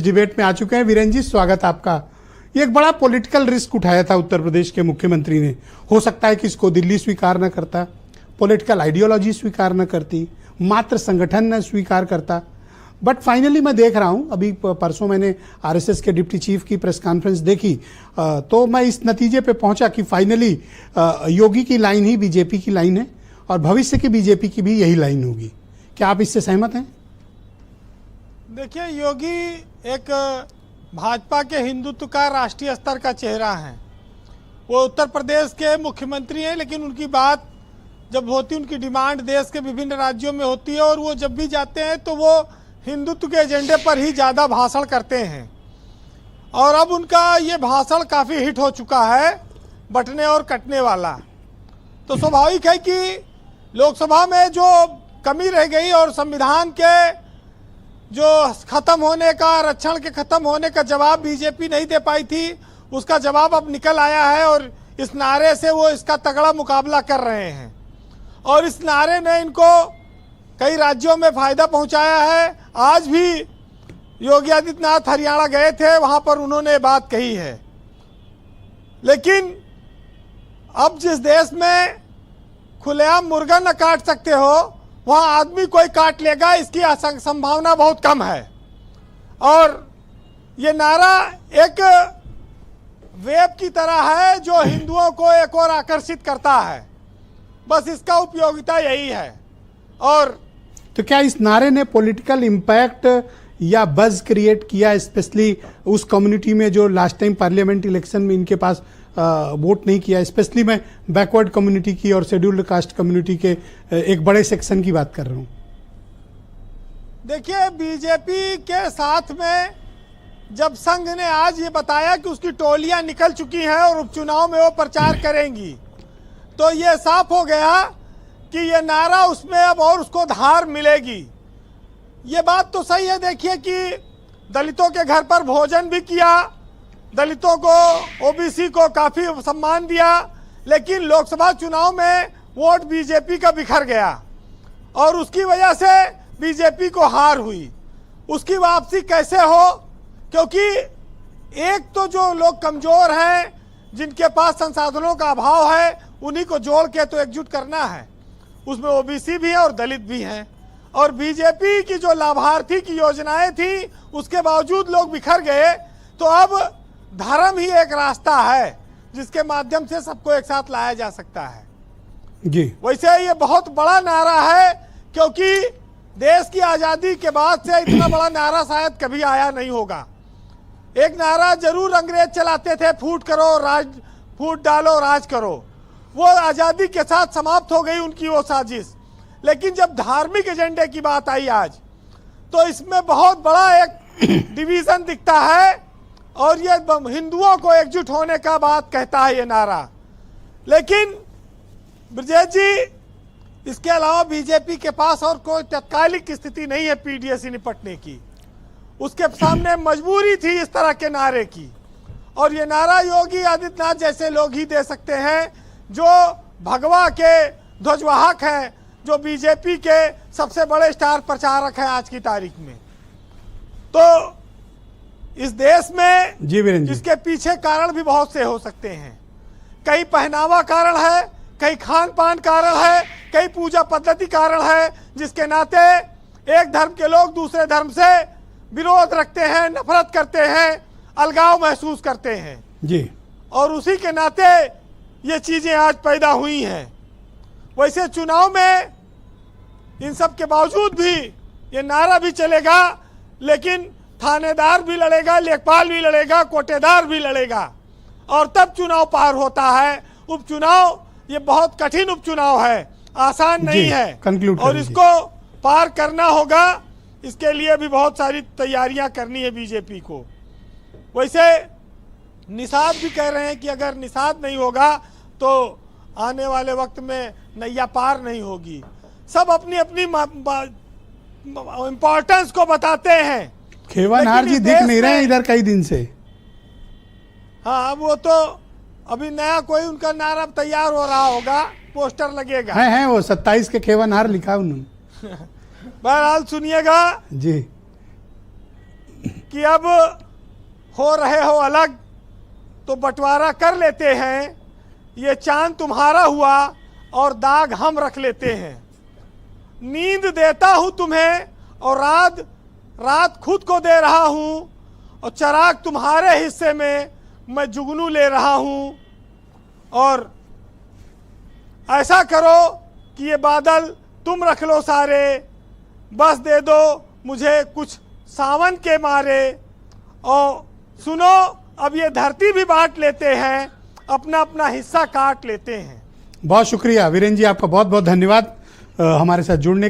Debate में आ चुके हैं। वीरेंद्र जी, स्वागत आपका। ये एक बड़ा पॉलिटिकल रिस्क उठाया था उत्तर प्रदेश के मुख्यमंत्री ने। हो सकता है कि इसको दिल्ली स्वीकार न करता, पॉलिटिकल आइडियोलॉजी स्वीकार न करती, मात्र संगठन न स्वीकार करता, बट फाइनली मैं देख रहा हूं, अभी परसों मैंने आरएसएस के डिप्टी चीफ की प्रेस कॉन्फ्रेंस देखी, तो मैं इस नतीजे पे पहुंचा कि फाइनली योगी की लाइन ही बीजेपी की लाइन है और भविष्य की बीजेपी की भी यही लाइन होगी। क्या आप इससे सहमत हैं? देखिए, योगी एक भाजपा के हिंदुत्व का राष्ट्रीय स्तर का चेहरा है। वो उत्तर प्रदेश के मुख्यमंत्री हैं, लेकिन उनकी बात जब होती, उनकी डिमांड देश के विभिन्न राज्यों में होती है और वो जब भी जाते हैं तो वो हिंदुत्व के एजेंडे पर ही ज़्यादा भाषण करते हैं। और अब उनका ये भाषण काफ़ी हिट हो चुका है, बंटने और कटने वाला। तो स्वाभाविक है कि लोकसभा में जो कमी रह गई और संविधान के जो खत्म होने का, आरक्षण के खत्म होने का जवाब बीजेपी नहीं दे पाई थी, उसका जवाब अब निकल आया है और इस नारे से वो इसका तगड़ा मुकाबला कर रहे हैं। और इस नारे ने इनको कई राज्यों में फायदा पहुंचाया है। आज भी योगी आदित्यनाथ हरियाणा गए थे, वहां पर उन्होंने बात कही है। लेकिन अब जिस देश में खुलेआम मुर्गा न काट सकते हो, वहां आदमी कोई काट लेगा, इसकी संभावना बहुत कम है। और ये नारा एक वेब की तरह है जो हिंदुओं को एक और आकर्षित करता है, बस इसका उपयोगिता यही है। और तो क्या इस नारे ने पॉलिटिकल इम्पैक्ट या बज क्रिएट किया, स्पेशली उस कम्युनिटी में जो लास्ट टाइम पार्लियामेंट इलेक्शन में इनके पास वोट नहीं किया? स्पेशली मैं बैकवर्ड कम्युनिटी की और शेड्यूल्ड कास्ट कम्युनिटी के एक बड़े सेक्शन की बात कर रहा हूं। देखिए, बीजेपी के साथ में जब संघ ने आज ये बताया कि उसकी टोलियां निकल चुकी हैं और उपचुनाव में वो प्रचार करेंगी, तो ये साफ हो गया कि ये नारा उसमें अब और उसको धार मिलेगी। ये बात तो सही है। देखिए कि दलितों के घर पर भोजन भी किया, दलितों को, ओबीसी को काफी सम्मान दिया, लेकिन लोकसभा चुनाव में वोट बीजेपी का बिखर गया और उसकी वजह से बीजेपी को हार हुई। उसकी वापसी कैसे हो? क्योंकि एक तो जो लोग कमजोर हैं, जिनके पास संसाधनों का अभाव है, उन्हीं को जोड़ के तो एकजुट करना है। उसमें ओबीसी भी है और दलित भी हैं। और बीजेपी की जो लाभार्थी की योजनाएं थी, उसके बावजूद लोग बिखर गए। तो अब धर्म ही एक रास्ता है जिसके माध्यम से सबको एक साथ लाया जा सकता है जी। वैसे ये बहुत बड़ा नारा है, क्योंकि देश की आजादी के बाद से इतना बड़ा नारा शायद कभी आया नहीं होगा। एक नारा जरूर अंग्रेज चलाते थे, फूट करो राज, फूट डालो राज करो। वो आजादी के साथ समाप्त हो गई उनकी वो साजिश। लेकिन जब धार्मिक एजेंडे की बात आई आज, तो इसमें बहुत बड़ा एक डिवीजन दिखता है और ये हिंदुओं को एकजुट होने का बात कहता है ये नारा। लेकिन ब्रजेश जी, इसके अलावा बीजेपी के पास और कोई तत्कालिक स्थिति नहीं है पीडीए से निपटने की। उसके सामने मजबूरी थी इस तरह के नारे की, और ये नारा योगी आदित्यनाथ जैसे लोग ही दे सकते हैं, जो भगवा के ध्वजवाहक हैं, जो बीजेपी के सबसे बड़े स्टार प्रचारक हैं आज की तारीख में। तो इस देश में इसके पीछे कारण भी बहुत से हो सकते हैं। कई पहनावा कारण है, कई खान पान कारण है, कई पूजा पद्धति कारण है, जिसके नाते एक धर्म के लोग दूसरे धर्म से विरोध रखते हैं, नफरत करते हैं, अलगाव महसूस करते हैं जी। और उसी के नाते ये चीजें आज पैदा हुई हैं। वैसे चुनाव में इन सब के बावजूद भी ये नारा भी चलेगा, लेकिन थानेदार भी लड़ेगा, लेखपाल भी लड़ेगा, कोटेदार भी लड़ेगा, और तब चुनाव पार होता है। उपचुनाव ये बहुत कठिन उपचुनाव है, आसान नहीं है, और इसको पार करना होगा। इसके लिए भी बहुत सारी तैयारियां करनी है बीजेपी को। वैसे निषाद भी कह रहे हैं कि अगर निषाद नहीं होगा तो आने वाले वक्त में नैया पार नहीं होगी। सब अपनी अपनी इम्पोर्टेंस को बताते हैं। खेवानार जी दिख नहीं रहे इधर कई दिन से। हाँ, वो तो अभी नया कोई उनका नारा तैयार हो रहा होगा, पोस्टर लगेगा। है वो 27 के खेवानार लिखा उन्होंने। बहरहाल सुनिएगा जी। कि अब हो रहे हो अलग तो बंटवारा कर लेते हैं, ये चांद तुम्हारा हुआ और दाग हम रख लेते हैं। नींद देता हूं तुम्हें और रात रात खुद को दे रहा हूं, और चिराग तुम्हारे हिस्से में मैं जुगनू ले रहा हूं। और ऐसा करो कि ये बादल तुम रख लो सारे, बस दे दो मुझे कुछ सावन के मारे। और सुनो, अब ये धरती भी बांट लेते हैं, अपना अपना हिस्सा काट लेते हैं। बहुत शुक्रिया वीरेंद्र जी, आपका बहुत बहुत धन्यवाद हमारे साथ जुड़ने